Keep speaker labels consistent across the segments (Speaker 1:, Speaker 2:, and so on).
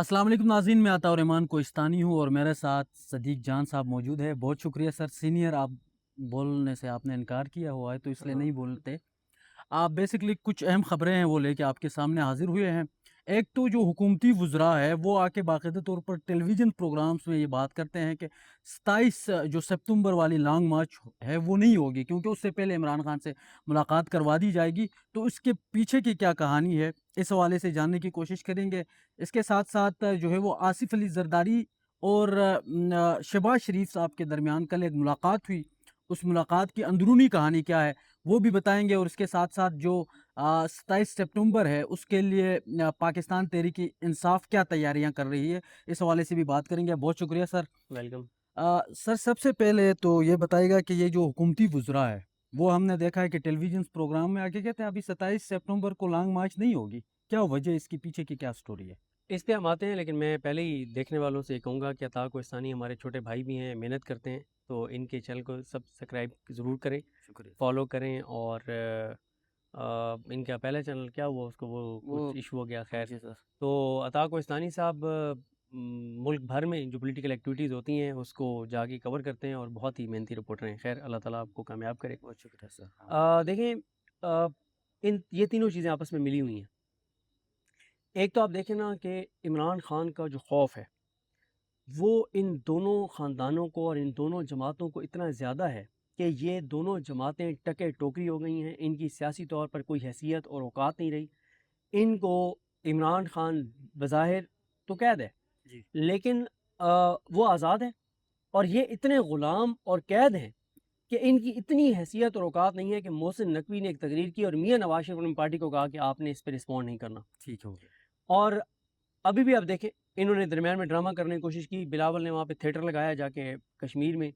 Speaker 1: السلام علیکم ناظرین، میں عطا الرحمان کوہستانی ہوں اور میرے ساتھ صدیق جان صاحب موجود ہے۔ بہت شکریہ سر، سینئر آپ بولنے سے آپ نے انکار کیا ہوا ہے تو اس لیے نہیں بولتے۔ آپ بیسکلی کچھ اہم خبریں ہیں وہ لے کے آپ کے سامنے حاضر ہوئے ہیں۔ ایک تو جو حکومتی وزراء ہے وہ آ کے باقاعدہ طور پر ٹیلی ویژن پروگرامز میں یہ بات کرتے ہیں کہ 27 جو سپتمبر والی لانگ مارچ ہے وہ نہیں ہوگی، کیونکہ اس سے پہلے عمران خان سے ملاقات کروا دی جائے گی۔ تو اس کے پیچھے کی کیا کہانی ہے، اس حوالے سے جاننے کی کوشش کریں گے۔ اس کے ساتھ ساتھ جو ہے وہ آصف علی زرداری اور شہباز شریف صاحب کے درمیان کل ایک ملاقات ہوئی، اس ملاقات کی اندرونی کہانی کیا ہے وہ بھی بتائیں گے۔ اور اس کے ساتھ ساتھ جو 27 سپتمبر ہے اس کے لیے پاکستان تحریک انصاف کیا تیاریاں کر رہی ہے، اس حوالے سے بھی بات کریں گے۔ بہت شکریہ سر۔
Speaker 2: ویلکم۔
Speaker 1: سر سب سے پہلے تو یہ بتائے گا کہ یہ جو حکومتی وزراء ہے وہ ہم نے دیکھا ہے کہ ٹیلی ویژن پروگرام میں آگے کہتے ہیں ابھی 27 سپتمبر کو لانگ مارچ نہیں ہوگی، کیا وجہ اس کے پیچھے کی کیا سٹوری ہے؟
Speaker 2: اس پہ ہم آتے ہیں، لیکن میں پہلے ہی دیکھنے والوں سے یہ کہوں گا کہ عطا کوہستانی ہمارے چھوٹے بھائی بھی ہیں، محنت کرتے ہیں، تو ان کے چینل کو سبسکرائب ضرور کریں،
Speaker 1: شکریہ۔
Speaker 2: فالو کریں۔ اور ان کا پہلا چینل کیا ہوا، اس کو وہ
Speaker 1: وہ
Speaker 2: کچھ ایشو ہو گیا، خیر۔
Speaker 1: جی سر۔
Speaker 2: تو عطا کوہستانی صاحب ملک بھر میں جو پولیٹیکل ایکٹیویٹیز ہوتی ہیں اس کو جا کے کور کرتے ہیں اور بہت ہی محنتی رپورٹر ہیں۔ خیر، اللہ تعالیٰ آپ کو کامیاب کرے۔
Speaker 1: بہت شکریہ سر۔
Speaker 2: دیکھیں، یہ تینوں چیزیں آپس میں ملی ہوئی ہیں۔ ایک تو آپ دیکھیں نا کہ عمران خان کا جو خوف ہے وہ ان دونوں خاندانوں کو اور ان دونوں جماعتوں کو اتنا زیادہ ہے کہ یہ دونوں جماعتیں ٹکے ٹوکری ہو گئی ہیں، ان کی سیاسی طور پر کوئی حیثیت اور اوقات نہیں رہی۔ ان کو عمران خان بظاہر تو قید ہے،
Speaker 1: جی
Speaker 2: لیکن وہ آزاد ہیں، اور یہ اتنے غلام اور قید ہیں کہ ان کی اتنی حیثیت اور اوقات نہیں ہے کہ محسن نقوی نے ایک تقریر کی اور میاں نواز شریف نے پارٹی کو کہا کہ آپ نے اس پہ رسپونڈ نہیں کرنا۔
Speaker 1: ٹھیک ہو گیا۔
Speaker 2: اور ابھی بھی آپ دیکھیں، انہوں نے درمیان میں ڈرامہ کرنے کی کوشش کی، بلاول نے وہاں پہ تھیٹر لگایا جا کے کشمیر میں،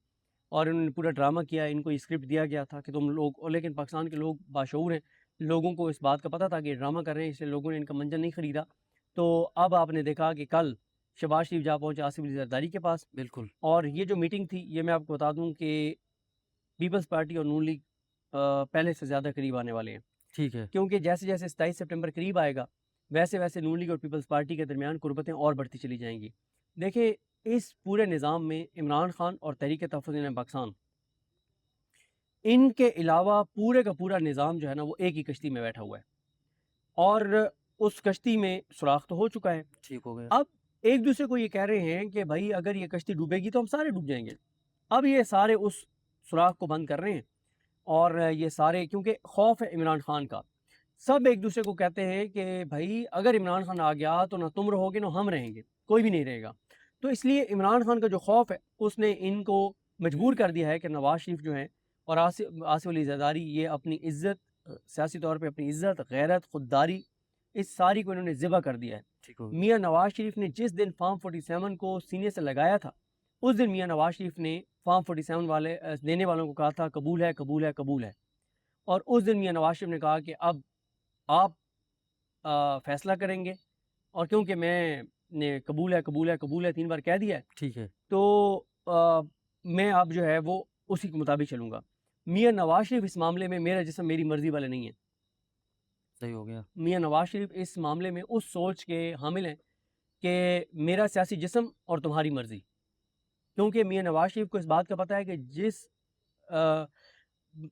Speaker 2: اور انہوں نے پورا ڈرامہ کیا۔ ان کو یہ اسکرپٹ دیا گیا تھا کہ تم لوگ، اور لیکن پاکستان کے لوگ باشعور ہیں، لوگوں کو اس بات کا پتہ تھا کہ یہ ڈرامہ کر رہے ہیں، اس لیے لوگوں نے ان کا منجن نہیں خریدا۔ تو اب آپ نے دیکھا کہ کل شہباز شریف جا پہنچے آصف علی زرداری کے پاس،
Speaker 1: بالکل
Speaker 2: اور یہ جو میٹنگ تھی، یہ میں آپ کو بتا دوں کہ پیپلز پارٹی اور نون لیگ پہلے سے زیادہ قریب آنے والے ہیں،
Speaker 1: ٹھیک ہے۔
Speaker 2: کیونکہ جیسے جیسے 27 سپٹمبر قریب آئے گا ویسے ویسے نون لیگ اور پیپلز پارٹی کے درمیان قربتیں اور بڑھتی چلی جائیں گی۔ دیکھیں، اس پورے نظام میں عمران خان اور تحریک تحفظ پاکستان، ان کے علاوہ پورے کا پورا نظام جو ہے نا وہ ایک ہی کشتی میں بیٹھا ہوا ہے، اور اس کشتی میں سوراخ تو ہو چکا ہے۔
Speaker 1: ٹھیک ہو گیا۔
Speaker 2: اب ایک دوسرے کو یہ کہہ رہے ہیں کہ بھائی اگر یہ کشتی ڈوبے گی تو ہم سارے ڈوب جائیں گے۔ اب یہ سارے اس سوراخ کو بند کر رہے ہیں، اور یہ سارے کیونکہ خوف ہے عمران خان کا، سب ایک دوسرے کو کہتے ہیں کہ بھائی اگر عمران خان آ گیا تو نہ تم رہو گے نہ ہم رہیں گے، کوئی بھی نہیں رہے گا۔ تو اس لیے عمران خان کا جو خوف ہے اس نے ان کو مجبور کر دیا ہے کہ نواز شریف جو ہیں اور آصف علی زرداری، یہ اپنی عزت، سیاسی طور پہ اپنی عزت، غیرت، خودداری، اس ساری کو انہوں نے ذبح کر دیا ہے۔
Speaker 1: ٹھیک ہو گیا۔
Speaker 2: میاں نواز شریف نے جس دن فارم 47 کو سینے سے لگایا تھا، اس دن میاں نواز شریف نے فارم 47 والے دینے والوں کو کہا تھا قبول ہے، قبول ہے، قبول ہے۔ اور اس دن میاں نواز شریف نے کہا کہ اب آپ فیصلہ کریں گے، اور کیونکہ میں نے قبول ہے، قبول ہے، قبول ہے 3 بار کہہ دیا ہے،
Speaker 1: ٹھیک ہے۔
Speaker 2: تو میں اب جو ہے وہ اسی کے مطابق چلوں گا۔ میاں نواز شریف اس معاملے میں میرا جسم میری مرضی والے نہیں ہیں۔
Speaker 1: صحیح ہو گیا۔
Speaker 2: میاں نواز شریف اس معاملے میں اس سوچ کے حامل ہیں کہ میرا سیاسی جسم اور تمہاری مرضی، کیونکہ میاں نواز شریف کو اس بات کا پتہ ہے کہ جس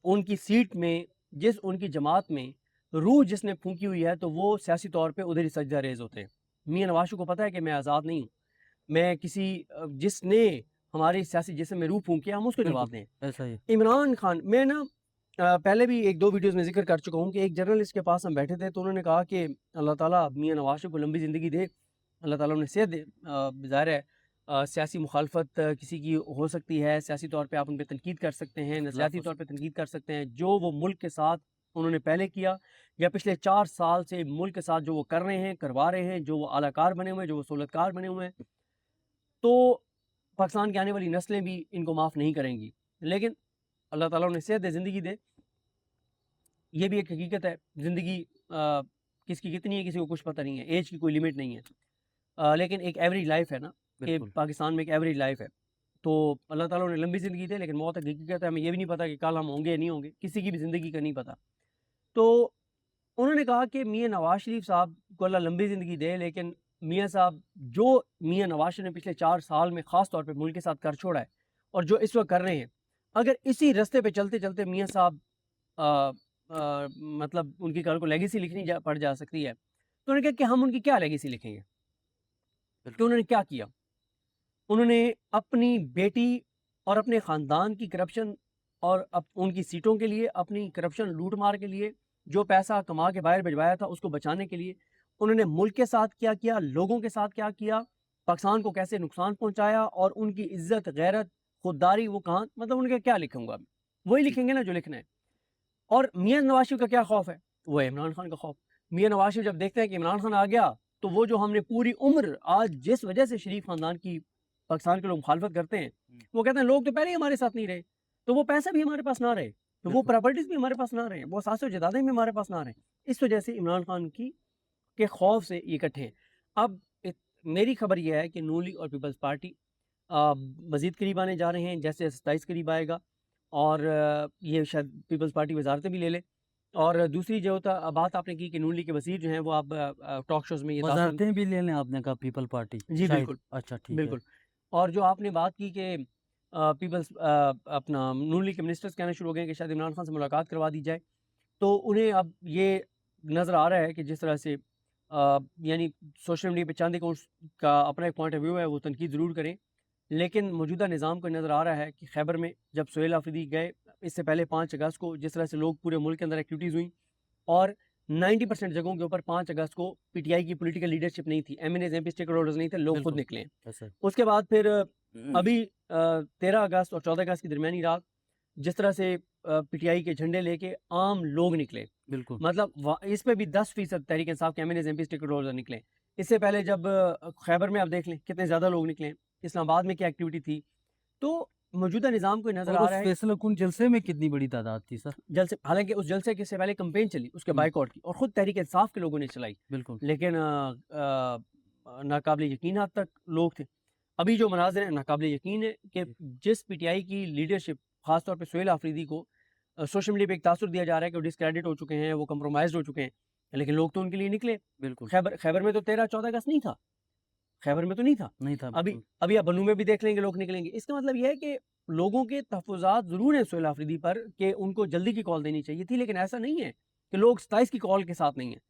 Speaker 2: ان کی سیٹ میں، جس ان کی جماعت میں روح جس نے پھونکی ہوئی ہے تو وہ سیاسی طور پہ ادھر ہی سجدہ ریز ہوتے ہیں۔ میاں نواز شریف کو پتہ ہے کہ میں آزاد نہیں ہوں، میں کسی جس نے ہمارے سیاسی جسم میں روح پھونکی ہے ہم اس کو
Speaker 1: بالکل
Speaker 2: جواب دیں۔
Speaker 1: ایسا ہی۔
Speaker 2: عمران خان، میں نا پہلے بھی 1-2 ویڈیوز میں ذکر کر چکا ہوں کہ ایک جرنلسٹ کے پاس ہم بیٹھے تھے تو انہوں نے کہا کہ اللہ تعالیٰ میاں نواز شریف کو لمبی زندگی دے، اللہ تعالیٰ انہیں صحت دے۔ ظاہر ہے سیاسی مخالفت کسی کی ہو سکتی ہے، سیاسی طور پہ آپ ان پہ تنقید کر سکتے ہیں، نظریاتی طور پہ تنقید کر سکتے ہیں، جو وہ ملک کے ساتھ انہوں نے پہلے کیا یا پچھلے 4 سال سے ملک کے ساتھ جو وہ کر رہے ہیں، کروا رہے ہیں، جو وہ اعلی کار بنے ہوئے ہیں، جو وہ سہولت کار بنے ہوئے ہیں، تو پاکستان کی آنے والی نسلیں بھی ان کو معاف نہیں کریں گی۔ لیکن اللہ تعالیٰ انہیں صحت دے، زندگی دے، یہ بھی ایک حقیقت ہے۔ زندگی کس کی کتنی ہے کسی کو کچھ پتہ نہیں ہے، ایج کی کوئی لیمٹ نہیں ہے، لیکن ایک ایوریج لائف ہے نا، کہ
Speaker 1: بالکل
Speaker 2: پاکستان میں ایک ایوریج لائف ہے۔ تو اللہ تعالیٰ نے لمبی زندگی دے، لیکن موت ایک حقیقت ہے، ہمیں یہ بھی نہیں پتہ کہ کل ہم ہوں گے یا نہیں ہوں گے، کسی کی بھی زندگی کا نہیں پتہ۔ تو انہوں نے کہا کہ میاں نواز شریف صاحب کو اللہ لمبی زندگی دے، لیکن میاں صاحب جو میاں نواز شریف نے پچھلے 4 سال میں خاص طور پہ ملک کے ساتھ کر چھوڑا ہے اور جو اس وقت کر رہے ہیں، اگر اسی رستے پہ چلتے چلتے میاں صاحب مطلب ان کی کل کو لیگیسی لکھنی پڑ جا سکتی ہے، تو انہوں نے کہا کہ ہم ان کی کیا لیگیسی لکھیں گے کہ انہوں نے کیا کیا. انہوں نے اپنی بیٹی اور اپنے خاندان کی کرپشن اور ان کی سیٹوں کے لیے، اپنی کرپشن لوٹ مار کے لیے، جو پیسہ کما کے باہر بھجوایا تھا اس کو بچانے کے لیے انہوں نے ملک کے ساتھ کیا کیا، لوگوں کے ساتھ کیا کیا، پاکستان کو کیسے نقصان پہنچایا، اور ان کی عزت، غیرت، خودداری وہ کہاں، مطلب ان کے کیا لکھوں گا، وہی لکھیں گے نا جو لکھنا ہے. اور میاں نواز شریف کا کیا خوف ہے؟ وہ ہے عمران خان کا خوف. میاں نواز شریف جب دیکھتے ہیں کہ عمران خان آ گیا تو وہ جو ہم نے پوری عمر آج جس وجہ سے شریف خاندان کی پاکستان کے لوگ مخالفت کرتے ہیں، وہ کہتے ہیں لوگ تو پہلے ہی ہمارے ساتھ نہیں رہے، تو وہ پیسہ بھی ہمارے پاس نہ رہے، تو وہ پراپرٹیز بھی ہمارے پاس نہ رہے، وہ اثاثے و جائیدادیں بھی ہمارے پاس نہ رہے. اس وجہ سے عمران خان کی کے خوف سے یہ اکٹھے ہیں. اب میری خبر یہ ہے کہ نون لیگ اور پیپلز پارٹی مزید قریب آنے جا رہے ہیں، جیسے 27 قریب آئے گا، اور یہ شاید پیپلز پارٹی وزارتیں بھی لے لے. اور دوسری جو بات آپ نے کی کہ نون لیگ کے وزیر جو ہیں وہ آپ ٹاک شوز میں یہ تاثر،
Speaker 1: وزارتیں بھی لے لیں، آپ نے کہا پیپل پارٹی
Speaker 2: جی
Speaker 1: شاید.
Speaker 2: بالکل
Speaker 1: اچھا ٹھیک ہے.
Speaker 2: بالکل. اور جو آپ نے بات کی کہ پیپلز اپنا نون لیگ کے منسٹرز کہنا شروع ہو گئے کہ شاید عمران خان سے ملاقات کروا دی جائے، تو انہیں اب یہ نظر آ رہا ہے کہ جس طرح سے یعنی سوشل میڈیا پہ چاند اکاؤنٹس کا اپنا ایک پوائنٹ آف ویو ہے، وہ تنقید ضرور کریں، لیکن موجودہ نظام کو نظر آ رہا ہے کہ خیبر میں جب سہیل آفریدی گئے، اس سے پہلے 5 اگست کو جس طرح سے لوگ پورے ملک کے اندر ایکٹیویٹیز ہوئیں، اور 90% جگہوں کے اوپر 5 اگست کو پی ٹی آئی کی پولیٹیکل لیڈرشپ نہیں تھی، M N As, M P sticker holders نہیں تھے، لوگ خود
Speaker 1: بالکل
Speaker 2: نکلے ہیں.
Speaker 1: ایسا.
Speaker 2: اس کے بعد پھر ابھی 13 اگست اور 14 اگست کی درمیانی رات جس طرح سے پی ٹی آئی کے جھنڈے لے کے عام لوگ نکلے،
Speaker 1: بالکل
Speaker 2: مطلب اس پہ بھی 10% تحریک انصاف کے M N As, M P sticker holder نکلے. اس سے پہلے جب خیبر میں آپ دیکھ لیں کتنے زیادہ لوگ نکلے، اسلام آباد میں کیا ایکٹیویٹی تھی. تو موجودہ نظام کو نظر
Speaker 1: اور
Speaker 2: آ
Speaker 1: اس
Speaker 2: رہا ہے
Speaker 1: فیصلہ کن جلسے میں کتنی بڑی تعداد تھی سر.
Speaker 2: جلسے، حالانکہ اس جلسے کے سے پہلے کمپین چلی اس کے بائیکاٹ کی، اور خود تحریک انصاف کے لوگوں نے چلائی،
Speaker 1: بالکل
Speaker 2: لیکن ناقابل یقین حد تک لوگ تھے. ابھی جو مناظر ہیں ناقابل یقین ہے کہ جس پی ٹی آئی کی لیڈرشپ، خاص طور پہ سہیل آفریدی کو سوشل میڈیا پہ ایک تاثر دیا جا رہا ہے کہ وہ ڈسکریڈٹ ہو چکے ہیں، وہ کمپرومائزڈ ہو چکے ہیں، لیکن لوگ تو ان کے لیے نکلے.
Speaker 1: بالکل
Speaker 2: خیبر میں تو 13-14 اگست نہیں تھا، خیبر میں تو نہیں تھا.
Speaker 1: نہیں تھا.
Speaker 2: ابھی آپ بنو میں بھی دیکھ لیں گے لوگ نکلیں گے. اس کا مطلب یہ ہے کہ لوگوں کے تحفظات ضرور ہیں سہیل آفریدی پر کہ ان کو جلدی کی کال دینی چاہیے تھی، لیکن ایسا نہیں ہے کہ لوگ 27 کی کال کے ساتھ نہیں ہیں.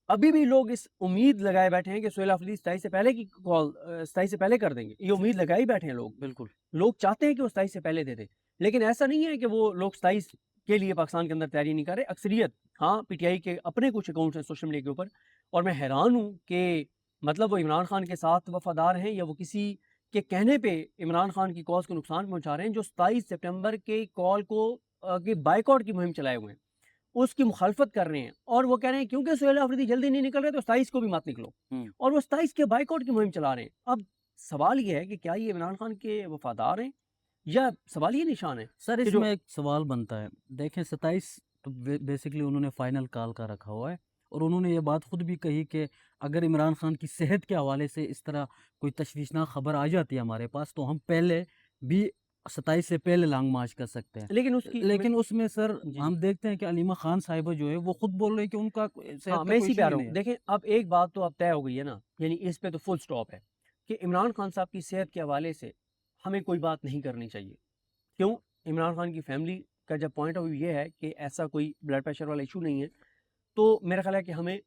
Speaker 2: ابھی بھی لوگ اس امید لگائے بیٹھے ہیں کہ سہیل آفریدی 27 سے پہلے کی کال 27 سے پہلے کر دیں گے، یہ امید لگائی بیٹھے ہیں لوگ.
Speaker 1: بالکل
Speaker 2: لوگ چاہتے ہیں کہ وہ 27 سے پہلے دے دیں، لیکن ایسا نہیں ہے کہ وہ لوگ 27 کے لیے پاکستان کے اندر تیاری نہیں کر رہے. اکثریت، ہاں پی ٹی آئی کے اپنے کچھ اکاؤنٹس ہیں سوشل میڈیا کے اوپر، اور میں حیران ہوں کہ مطلب وہ عمران خان کے ساتھ وفادار ہیں یا وہ کسی کے کہنے پہ عمران خان کی کاز کو نقصان پہنچا رہے ہیں. جو 27 سپٹمبر کے کال کو کہ بائیکاٹ کی مہم چلائے ہوئے ہیں، اس کی مخالفت کر رہے ہیں، اور وہ کہہ رہے ہیں کیونکہ سہیل آفریدی جلدی نہیں نکل رہے تو 27 کو بھی مت نکلو، اور وہ 27 کے بائیکاٹ کی مہم چلا رہے ہیں. اب سوال یہ ہے کہ کیا یہ عمران خان کے وفادار ہیں، یا سوال یہ نشان ہے
Speaker 1: سر.
Speaker 2: کہ
Speaker 1: اس
Speaker 2: جو
Speaker 1: میں ایک سوال بنتا ہے، دیکھیں 27 تو بیسکلی انہوں نے فائنل کال کا رکھا ہوا ہے، اور انہوں نے یہ بات خود بھی کہی کہ اگر عمران خان کی صحت کے حوالے سے اس طرح کوئی تشویشناک خبر آ جاتی ہے ہمارے پاس تو ہم پہلے بھی 27 سے پہلے لانگ مارچ کر سکتے ہیں. لیکن اس میں سر ہم دیکھتے ہیں کہ علیمہ خان صاحبہ جو ہے وہ خود بول رہے ہیں کہ ان کا صحت کا
Speaker 2: میں
Speaker 1: کوئی
Speaker 2: اسی پہ
Speaker 1: ایشو
Speaker 2: آ
Speaker 1: ہی
Speaker 2: رہا
Speaker 1: نہیں
Speaker 2: ہوں.
Speaker 1: ہے.
Speaker 2: دیکھیں اب ایک بات تو اب طے ہو گئی ہے نا، یعنی اس پہ تو فل سٹاپ ہے کہ عمران خان صاحب کی صحت کے حوالے سے ہمیں کوئی بات نہیں کرنی چاہیے. کیوں؟ عمران خان کی فیملی کا جب پوائنٹ آف ویو یہ ہے کہ ایسا کوئی بلڈ پریشر والا ایشو نہیں ہے، تو میرا خیال ہے کہ ہمیں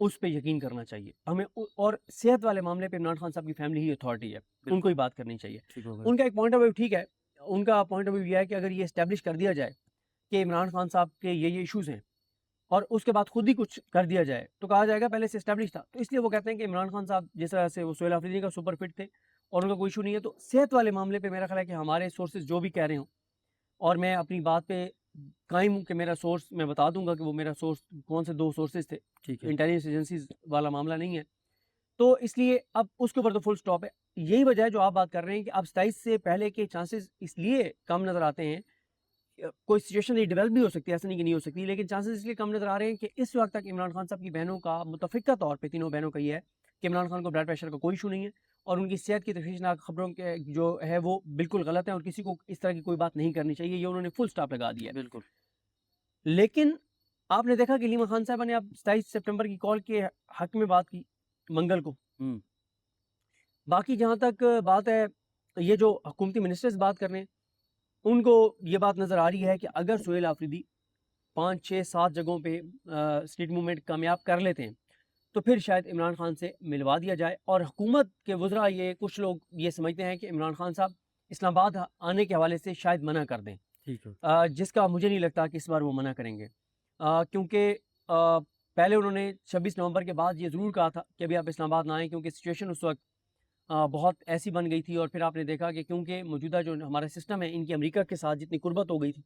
Speaker 2: اس پہ یقین کرنا چاہیے. ہمیں اور صحت والے معاملے پہ عمران خان صاحب کی فیملی ہی اتھارٹی ہے، ان کو ہی بات کرنی چاہیے. ان کا ایک پوائنٹ آف ویو ٹھیک ہے، ان کا پوائنٹ آف ویو یہ ہے کہ اگر یہ اسٹیبلش کر دیا جائے کہ عمران خان صاحب کے یہ ایشوز ہیں، اور اس کے بعد خود ہی کچھ کر دیا جائے، تو کہا جائے گا پہلے سے اسٹیبلش تھا. تو اس لیے وہ کہتے ہیں کہ عمران خان صاحب جس طرح سے وہ سہیل آفریدی کا سپر فٹ تھے اور ان کا کوئی ایشو نہیں ہے. تو صحت والے معاملے پہ میرا خیال ہے کہ ہمارے سورسز جو بھی کہہ رہے ہوں، اور میں اپنی بات پہ قائم ہوں کہ میرا سورس میں بتا دوں گا کہ وہ میرا سورس کون سے 2 سورسز تھے، انٹیلیجنس ایجنسیز والا معاملہ نہیں ہے. تو اس لیے اب اس کے اوپر تو فل سٹاپ ہے. یہی وجہ ہے جو آپ بات کر رہے ہیں کہ اب 27 سے پہلے کے چانسز اس لیے کم نظر آتے ہیں. کوئی سچویشن نہیں ڈیولپ بھی ہو سکتی ہے، ایسا نہیں کہ نہیں ہو سکتی، لیکن چانسز اس لیے کم نظر آ رہے ہیں کہ اس وقت تک عمران خان صاحب کی بہنوں کا متفقہ طور پہ، تینوں بہنوں کا یہ ہے کہ عمران خان کو بلڈ پریشر کا کوئی ایشو نہیں ہے، اور ان کی صحت کی تشویشناک خبروں کے جو ہے وہ بالکل غلط ہے، اور کسی کو اس طرح کی کوئی بات نہیں کرنی چاہیے. یہ انہوں نے فل سٹاپ لگا دیا ہے.
Speaker 1: بالکل.
Speaker 2: لیکن آپ نے دیکھا کہ علیمہ خان صاحبہ نے اب 27 سپٹمبر کی کال کے حق میں بات کی، منگل کو.
Speaker 1: ہوں.
Speaker 2: باقی جہاں تک بات ہے یہ جو حکومتی منسٹرز بات کر رہے ہیں ان کو یہ بات نظر آ رہی ہے کہ اگر سہیل آفریدی 5 6 7 جگہوں پہ اسٹریٹ موومنٹ کامیاب کر لیتے ہیں تو پھر شاید عمران خان سے ملوا دیا جائے. اور حکومت کے وزراء یہ کچھ لوگ یہ سمجھتے ہیں کہ عمران خان صاحب اسلام آباد آنے کے حوالے سے شاید منع کر دیں,
Speaker 1: ٹھیک ہے.
Speaker 2: جس کا مجھے نہیں لگتا کہ اس بار وہ منع کریں گے, کیونکہ پہلے انہوں نے 26 نومبر کے بعد یہ ضرور کہا تھا کہ ابھی آپ اسلام آباد نہ آئیں, کیونکہ سچویشن اس وقت بہت ایسی بن گئی تھی. اور پھر آپ نے دیکھا کہ کیونکہ موجودہ جو ہمارا سسٹم ہے ان کی امریکہ کے ساتھ جتنی قربت ہو گئی تھی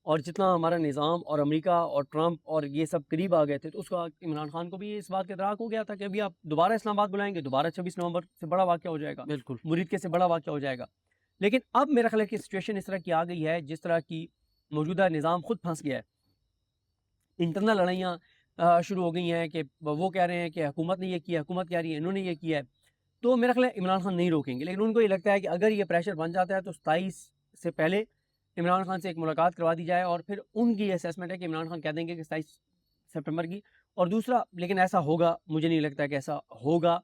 Speaker 2: اور جتنا ہمارا نظام اور امریکہ اور ٹرمپ اور یہ سب قریب آ گئے تھے, تو اس کا عمران خان کو بھی اس بات کا ادراک ہو گیا تھا کہ ابھی آپ دوبارہ اسلام آباد بلائیں گے دوبارہ 26 نومبر سے بڑا واقعہ ہو جائے گا,
Speaker 1: بالکل.
Speaker 2: مرید کے سے بڑا واقعہ ہو جائے گا. لیکن اب میرا خیال ہے کہ سچویشن اس طرح کی آ گئی ہے جس طرح کی موجودہ نظام خود پھنس گیا ہے. انٹرنل لڑائیاں شروع ہو گئی ہیں کہ وہ کہہ رہے ہیں کہ حکومت نے یہ کیا, حکومت کہہ رہی ہے انہوں نے یہ کیا ہے. تو میرا خیال ہے عمران خان نہیں روکیں گے, لیکن ان کو یہ لگتا ہے کہ اگر یہ پریشر بن جاتا ہے تو 27 سے پہلے عمران خان سے ایک ملاقات کروا دی جائے اور پھر ان کی اسیسمنٹ ہے کہ عمران خان کہہ دیں گے کہ 27 سپٹمبر کی. اور دوسرا, لیکن ایسا ہوگا مجھے نہیں لگتا کہ ایسا ہوگا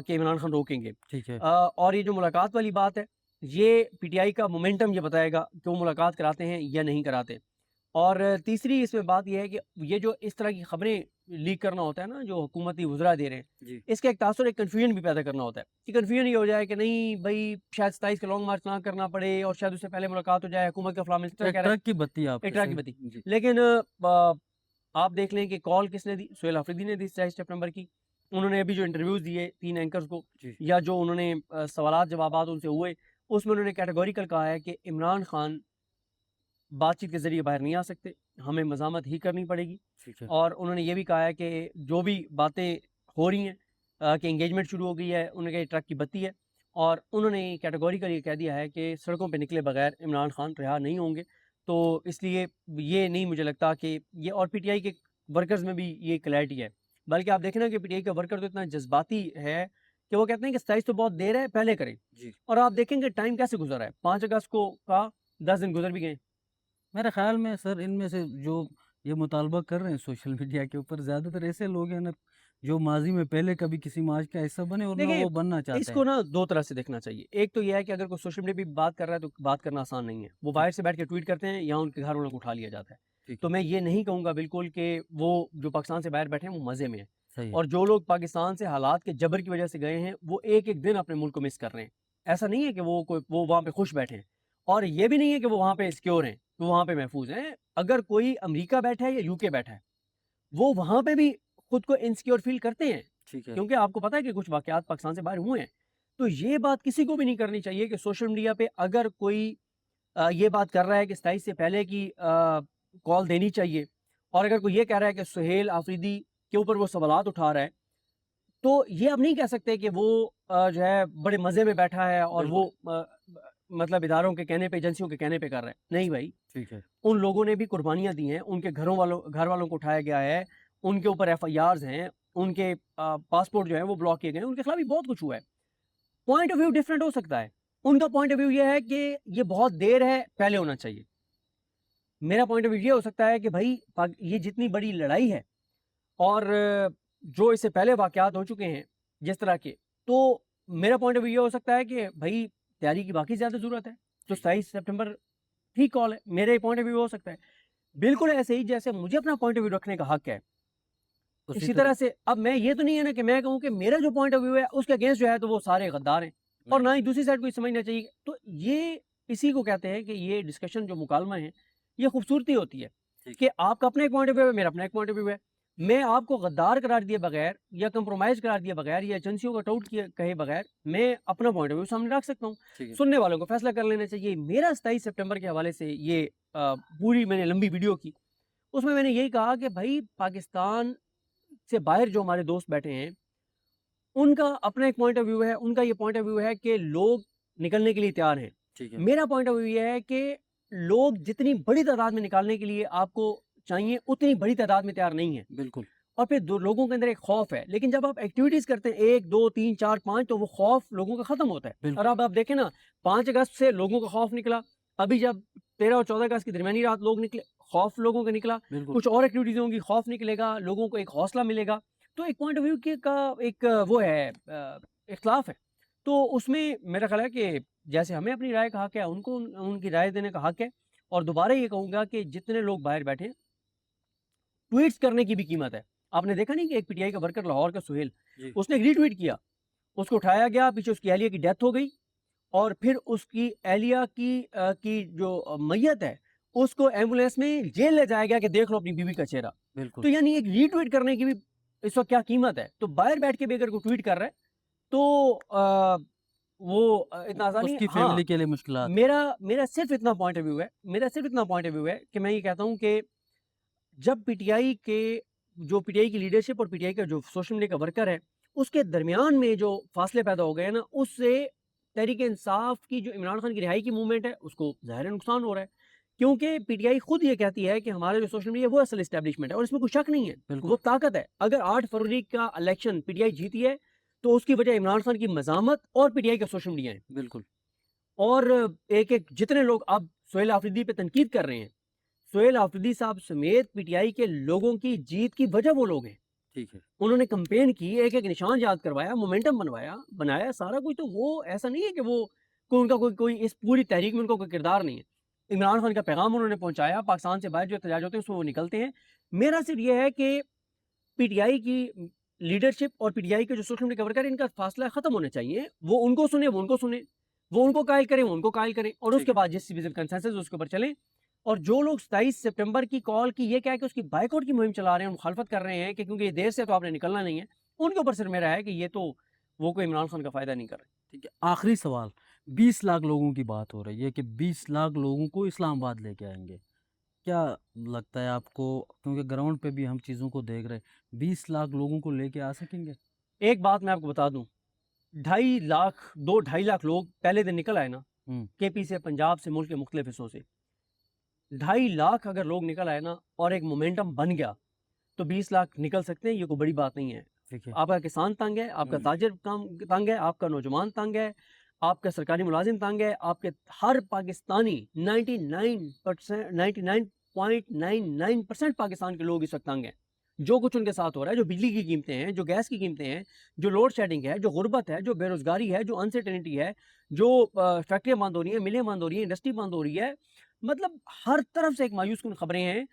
Speaker 2: کہ عمران خان روکیں گے.
Speaker 1: ٹھیک ہے.
Speaker 2: اور یہ جو ملاقات والی بات ہے یہ پی ٹی آئی کا مومنٹم یہ بتائے گا کہ وہ ملاقات کراتے ہیں یا نہیں کراتے. اور تیسری اس میں بات یہ ہے کہ یہ جو اس طرح کی خبریں لیک کرنا ہوتا ہے نا جو حکومتی وزراء دے رہے ہیں,
Speaker 1: جی.
Speaker 2: اس کا ایک تاثر ایک کنفیوژن بھی پیدا کرنا ہوتا ہے کہ کنفیوژن یہ ہو جائے کہ نہیں بھائی شاید 27 کا لانگ مارچ نہ کرنا پڑے اور شاید اس سے پہلے ملاقات ہو جائے, حکومت کا فلاں منسٹر کہہ رہا ہے
Speaker 1: ٹرک کی بتی آپ
Speaker 2: ایک ٹرک کی بتی. لیکن آپ دیکھ لیں کہ کال کس نے دی, سہیل آفریدی نے دی 27 سپٹمبر کی. انہوں نے ابھی جو انٹرویوز دیے 3 اینکرز کو یا جو انہوں نے سوالات جوابات ان سے ہوئے اس میں انہوں نے کیٹیگوریکل کہا ہے کہ عمران خان بات چیت کے ذریعے باہر نہیں آ سکتے, ہمیں مزاحمت ہی کرنی پڑے گی. اور انہوں نے یہ بھی کہا ہے کہ جو بھی باتیں ہو رہی ہیں کہ انگیجمنٹ شروع ہو گئی ہے, انہوں نے کہا ٹرک کی بتی ہے. اور انہوں نے کیٹیگوریکل یہ کہہ دیا ہے کہ سڑکوں پہ نکلے بغیر عمران خان رہا نہیں ہوں گے. تو اس لیے یہ نہیں مجھے لگتا کہ یہ, اور پی ٹی آئی کے ورکرز میں بھی یہ کلیئرٹی ہے. بلکہ آپ دیکھیں نا کہ پی ٹی آئی کا ورکر تو اتنا جذباتی ہے کہ وہ کہتے ہیں کہ 27 تو بہت دیر ہے پہلے کریں. اور آپ دیکھیں کہ ٹائم کیسے گزرا ہے, 5 اگست کو کا 10 دن گزر بھی گئے.
Speaker 1: میرے خیال میں سر ان میں سے جو یہ مطالبہ کر رہے ہیں سوشل میڈیا کے اوپر زیادہ تر ایسے لوگ ہیں نا جو ماضی میں پہلے کبھی کسی مارچ کا حصہ بنے اور نہ وہ بننا چاہتے ہیں.
Speaker 2: اس کو نا 2 طرح سے دیکھنا چاہیے. ایک تو یہ ہے کہ اگر کوئی سوشل میڈیا پہ بات کر رہا ہے تو بات کرنا آسان نہیں ہے, وہ باہر سے بیٹھ کے ٹویٹ کرتے ہیں یا ان کے گھر والوں کو اٹھا لیا جاتا ہے. تو میں یہ نہیں کہوں گا بالکل کہ وہ جو پاکستان سے باہر بیٹھے ہیں وہ مزے میں ہیں, اور جو لوگ پاکستان سے حالات کے جبر کی وجہ سے گئے ہیں وہ ایک ایک دن اپنے ملک کو مس کر رہے ہیں. ایسا نہیں ہے کہ وہ وہاں پہ خوش بیٹھے ہیں, اور یہ بھی نہیں ہے کہ وہ وہاں پہ سیکیور ہیں, وہ وہاں پہ محفوظ ہیں. اگر کوئی امریکہ بیٹھا ہے یا یو کے بیٹھا ہے وہ وہاں پہ بھی خود کو انسیکیور فیل کرتے ہیں, کیونکہ آپ کو پتا ہے کہ کچھ واقعات پاکستان سے باہر ہوئے ہیں. تو یہ بات کسی کو بھی نہیں کرنی چاہیے کہ سوشل میڈیا پہ اگر کوئی یہ بات کر رہا ہے کہ 27 سے پہلے کی کال دینی چاہیے, اور اگر کوئی یہ کہہ رہا ہے کہ سہیل آفریدی کے اوپر وہ سوالات اٹھا رہا ہے, تو یہ آپ نہیں کہہ سکتے کہ وہ جو ہے بڑے مزے میں بیٹھا ہے اور وہ مطلب اداروں کے کہنے پہ, ایجنسیوں کے کہنے پہ کر رہا ہے. نہیں بھائی, ان لوگوں نے بھی قربانیاں دی ہیں, ان کے گھر والوں کو اٹھایا گیا ہے, ان کے اوپر ایف آئی آرز ہیں, ان کے پاسپورٹ جو ہیں وہ بلاک کیے گئے ہیں, ان کے خلاف بھی بہت کچھ ہوا ہے. پوائنٹ آف ویو ڈفرینٹ ہو سکتا ہے. ان کا پوائنٹ آف ویو یہ ہے کہ یہ بہت دیر ہے پہلے ہونا چاہیے. میرا پوائنٹ آف ویو یہ ہو سکتا ہے کہ بھائی یہ جتنی بڑی لڑائی ہے اور جو اس سے پہلے واقعات ہو چکے ہیں جس طرح کے, تو میرا پوائنٹ آف ویو یہ ہو سکتا ہے کہ بھائی تیاری کی باقی زیادہ ضرورت ہے. تو 27 سپٹمبر ٹھیک کال ہے, میرے پوائنٹ آف ویو ہو سکتا ہے. بالکل ایسے ہی جیسے مجھے اپنا پوائنٹ آف ویو رکھنے کا حق ہے, اسی طرح سے اب میں یہ تو نہیں ہے نا کہ میں کہوں کہ میرا جو پوائنٹ آف ویو ہے اس کے اگینسٹ جو ہے تو وہ سارے غدار ہیں, اور نہ ہی دوسری سائڈ کو یہ سمجھنا چاہیے. تو یہ اسی کو کہتے ہیں کہ یہ ڈسکشن جو مکالمہ ہے یہ خوبصورتی ہوتی ہے کہ آپ کا اپنا ایک پوائنٹ آف ویو ہے, میرا اپنا ایک پوائنٹ آف ویو ہے. میں آپ کو غدار قرار دیے بغیر یا کمپرومائز قرار دیے بغیر یا ایجنسیوں کا ٹاؤٹ کہے بغیر میں اپنا پوائنٹ آف ویو سامنے رکھ سکتا ہوں. سننے والوں کو فیصلہ کر لینا چاہیے. میرا 27 سپٹمبر کے حوالے سے یہ پوری میں نے لمبی ویڈیو کی, اس میں نے یہی کہا کہ بھائی پاکستان سے باہر جو ہمارے دوست بیٹھے ہیں ان کا اپنا ایک پوائنٹ آف ویو ہے, ان کا یہ پوائنٹ آف ویو ہے کہ لوگ نکلنے کے لیے تیار ہیں. میرا پوائنٹ آف ویو یہ ہے کہ لوگ جتنی بڑی تعداد میں نکالنے کے لیے آپ کو چاہیے اتنی بڑی تعداد میں تیار نہیں ہے. بالکل. اور پھر لوگوں کے اندر ایک خوف ہے, لیکن جب آپ ایکٹیویٹیز کرتے ہیں 1 2 3 4 5 تو وہ خوف لوگوں کا ختم ہوتا ہے. اور اب آپ دیکھیں نا 5 اگست سے لوگوں کا خوف نکلا, ابھی جب 13 اور 14 اگست کی درمیانی رات لوگ نکلے, خوف لوگوں کا نکلا. کچھ اور ایکٹیویٹیز ہوں گی, خوف نکلے گا, لوگوں کو ایک حوصلہ ملے گا. تو ایک پوائنٹ آف ویو کے کا ایک وہ ہے اختلاف ہے، تو اس میں میرا خیال ہے کہ جیسے ہمیں اپنی رائے کا حق ہے، ان کو ان کی رائے دینے کا حق ہے، اور دوبارہ یہ کہوں گا کہ جتنے لوگ باہر بیٹھے ہیں، ٹویٹس کرنے کی بھی قیمت ہے۔ آپ نے دیکھا نہیں کہ ایک پی ٹی آئی کا ورکر لاہور کا سہیل،
Speaker 1: جی
Speaker 2: اس نے ری ٹویٹ کیا، اس کو اٹھایا گیا، پیچھے اس کی اہلیہ کی ڈیتھ ہو گئی، اور پھر اس کی اہلیہ کی جو میت ہے اس کو ایمبولینس میں جیل لے جایا گیا کہ دیکھ لو اپنی بیوی کا چہرہ۔
Speaker 1: بالکل
Speaker 2: تو یعنی ایک ری ٹویٹ کرنے کی بھی اس وقت کیا قیمت ہے؟ تو باہر بیٹھ کے بھی اگر کوئی ٹویٹ کر رہا ہے تو وہ اتنا آسانی
Speaker 1: اس کی
Speaker 2: ہاں،
Speaker 1: فیملی کے لیے مشکلات ہے۔
Speaker 2: میرا صرف اتنا پوائنٹ آف ویو ہے، کہ میں یہ کہتا ہوں کہ جب پی ٹی آئی کی لیڈرشپ اور پی ٹی آئی کا جو سوشل میڈیا کا ورکر ہے، اس کے درمیان میں جو فاصلے پیدا ہو گئے ہیں نا، اس سے تحریک انصاف کی جو عمران خان کی رہائی کی موومنٹ ہے اس کو ظاہر نقصان ہو رہا ہے، کیونکہ پی ٹی آئی خود یہ کہتی ہے کہ ہمارا جو سوشل میڈیا وہ اصل اسٹیبلشمنٹ ہے، اور اس میں کوئی شک نہیں ہے،
Speaker 1: بالکل
Speaker 2: وہ طاقت ہے۔ اگر 8 فروری کا الیکشن پی ٹی آئی جیتی ہے تو اس کی وجہ عمران خان کی مزاحمت اور پی ٹی آئی کا سوشل میڈیا ہے۔
Speaker 1: بالکل
Speaker 2: اور ایک جتنے لوگ اب سہیل آفریدی پہ تنقید کر رہے ہیں، سہیل آفریدی صاحب سمیت پی ٹی آئی کے لوگوں کی جیت کی وجہ وہ لوگ ہیں۔
Speaker 1: ٹھیک ہے
Speaker 2: انہوں نے کمپین کی، ایک ایک نشان یاد کروایا، مومنٹم بنایا سارا کچھ، تو وہ ایسا نہیں ہے کہ وہ ان کا کوئی اس پوری تحریک میں ان کا کوئی کردار نہیں ہے۔ عمران خان کا پیغام انہوں نے پہنچایا، پاکستان سے باہر جو احتجاج ہوتے ہیں اس میں وہ نکلتے ہیں۔ میرا صرف یہ ہے کہ پی ٹی آئی کی لیڈرشپ اور پی ٹی آئی کے جو سوشل میڈیا کور کریں، ان کا فاصلہ ختم ہونا چاہیے، وہ ان کو سنیں، وہ ان کو سنیں، وہ ان کو قائل کریں، وہ ان کو قائل کریں، اور اس
Speaker 1: ٹھیک
Speaker 2: کے
Speaker 1: ہے
Speaker 2: بعد جس سیریز کنسنسس اس کے اوپر چلیں۔ اور جو لوگ 27 سپٹمبر کی کال کی یہ کہہ کے اس کی بائیکاٹ کی مہم چلا رہے ہیں، مخالفت کر رہے ہیں کہ کیونکہ یہ دیر سے تو آپ نے نکلنا نہیں ہے، ان کے اوپر صرف میرا ہے کہ یہ تو وہ کوئی عمران خان کا فائدہ نہیں کر رہے۔
Speaker 1: ٹھیک ہے آخری سوال 20 لاکھ لوگوں کی بات ہو رہی ہے کہ 20 لاکھ لوگوں کو اسلام آباد لے کے آئیں گے، کیا لگتا ہے آپ کو؟ کیونکہ گراؤنڈ پہ بھی ہم چیزوں کو دیکھ رہے ہیں، 20 لاکھ لوگوں کو لے کے آ سکیں گے؟
Speaker 2: ایک بات میں آپ کو بتا دوں، 2.5 لاکھ لوگ پہلے دن نکل آئے نا،
Speaker 1: ہوں
Speaker 2: کے پی سے، پنجاب سے، ملک کے مختلف حصوں سے 2.5 لاکھ اگر لوگ نکل آئے نا اور ایک مومنٹم بن گیا تو 20 لاکھ نکل سکتے ہیں، یہ کوئی بڑی بات نہیں ہے۔
Speaker 1: ٹھیک ہے
Speaker 2: آپ کا کسان تنگ ہے، آپ کا تاجر تنگ ہے، آپ کا نوجوان تنگ ہے، آپ کا سرکاری ملازم تنگ ہے، آپ کے ہر پاکستانی 99.99% پاکستان کے لوگ اس وقت تنگ ہیں۔ جو کچھ ان کے ساتھ ہو رہا ہے، جو بجلی کی قیمتیں ہیں، جو گیس کی قیمتیں ہیں، جو لوڈ شیڈنگ ہے، جو غربت ہے، جو بے روزگاری ہے، جو انسرٹینٹی ہے، جو فیکٹریاں بند ہو رہی ہیں، ملیں بند ہو رہی ہیں، انڈسٹری بند ہو رہی ہے، مطلب ہر طرف سے ایک مایوس کن خبریں ہیں۔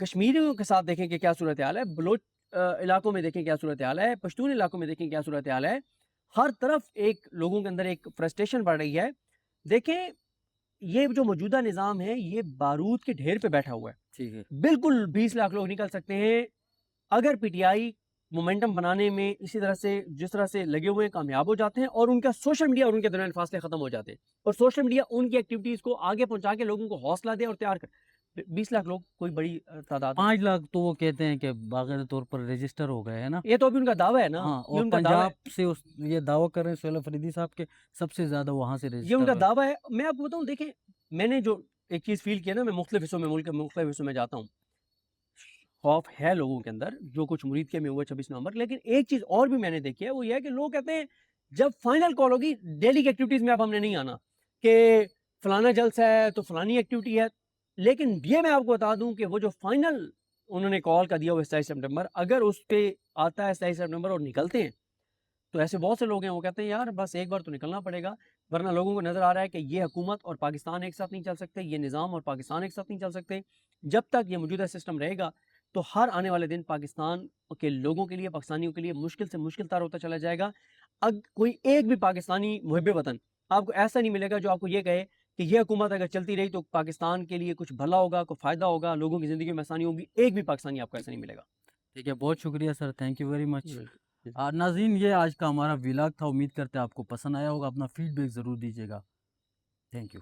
Speaker 2: کشمیریوں کے ساتھ دیکھیں کہ کیا صورتحال ہے، بلوچ علاقوں میں دیکھیں کیا صورتحال ہے، پشتون علاقوں میں دیکھیں کیا صورتحال ہے، ہر طرف ایک لوگوں کے اندر ایک فرسٹریشن بڑھ رہی ہے۔ دیکھیں یہ جو موجودہ نظام ہے یہ بارود کے ڈھیر پہ بیٹھا ہوا ہے،
Speaker 1: ٹھیک ہے
Speaker 2: بالکل 20 لاکھ لوگ نکل سکتے ہیں اگر پی ٹی آئی مومنٹم بنانے میں اسی طرح سے جس طرح سے لگے ہوئے ہیں کامیاب ہو جاتے ہیں، اور ان کا سوشل میڈیا اور ان کے درمیان فاصلے ختم ہو جاتے ہیں، اور سوشل میڈیا ان کی ایکٹیویٹیز کو آگے پہنچا کے لوگوں کو حوصلہ دے اور تیار کر۔ 20 لاکھ لوگ کوئی بڑی تعداد نہیں۔
Speaker 1: 5 لاکھ تو وہ کہتے ہیں کہ باقاعدہ طور پر رجسٹر ہو گئے ہیں نا،
Speaker 2: یہ تو ابھی ان کا دعویٰ ہے نا،
Speaker 1: ہاں،
Speaker 2: یہ
Speaker 1: اور
Speaker 2: ان کا دعویٰ ہے،
Speaker 1: پنجاب سے یہ دعویٰ کر رہے ہیں سہیل آفریدی صاحب کے سب سے زیادہ وہاں سے
Speaker 2: یہ ان کا
Speaker 1: رجسٹر۔
Speaker 2: دعویٰ ہے۔ میں آپ کو بتاؤں، دیکھیں میں نے جو ایک چیز فیل کیا نا، میں مختلف حصوں میں، ملک کے مختلف حصوں میں جاتا ہوں، خوف ہے لوگوں کے اندر جو کچھ مرید کے میں ہوا 26 نومبر، لیکن ایک چیز اور بھی میں نے دیکھی ہے، وہ یہ ہے کہ لوگ کہتے ہیں جب فائنل کال ہوگی ڈیلی کی ایکٹیویٹیز میں اب ہم نے نہیں آنا، کہ فلانا جلسہ ہے تو فلانی ایکٹیویٹی ہے، لیکن یہ میں آپ کو بتا دوں کہ وہ جو فائنل انہوں نے کال کا دیا ہوا 27 سپٹمبر، اگر اس پہ آتا ہے 27 سپٹمبر اور نکلتے ہیں تو ایسے بہت سے لوگ ہیں وہ کہتے ہیں یار بس ایک بار تو نکلنا پڑے گا، ورنہ لوگوں کو نظر آ رہا ہے کہ یہ حکومت اور پاکستان ایک ساتھ نہیں چل سکتے، یہ نظام اور پاکستان ایک ساتھ نہیں چل سکتے۔ جب تک یہ موجودہ سسٹم رہے گا تو ہر آنے والے دن پاکستان کے لوگوں کے لیے، پاکستانیوں کے لیے مشکل سے مشکل تر ہوتا چلا جائے گا۔ کوئی ایک بھی پاکستانی محب وطن آپ کو ایسا نہیں ملے گا جو آپ کو یہ کہے کہ یہ حکومت اگر چلتی رہی تو پاکستان کے لیے کچھ بھلا ہوگا، کوئی فائدہ ہوگا، لوگوں کی زندگی میں آسانی ہوگی۔ ایک بھی پاکستانی آپ کو ایسا نہیں ملے گا۔
Speaker 1: ٹھیک ہے بہت شکریہ سر، تھینک یو ویری مچ۔
Speaker 2: بالکل۔
Speaker 1: ناظرین یہ آج کا ہمارا ولاگ تھا، امید کرتے ہیں آپ کو پسند آیا ہوگا، اپنا فیڈ بیک ضرور دیجیے گا، تھینک یو۔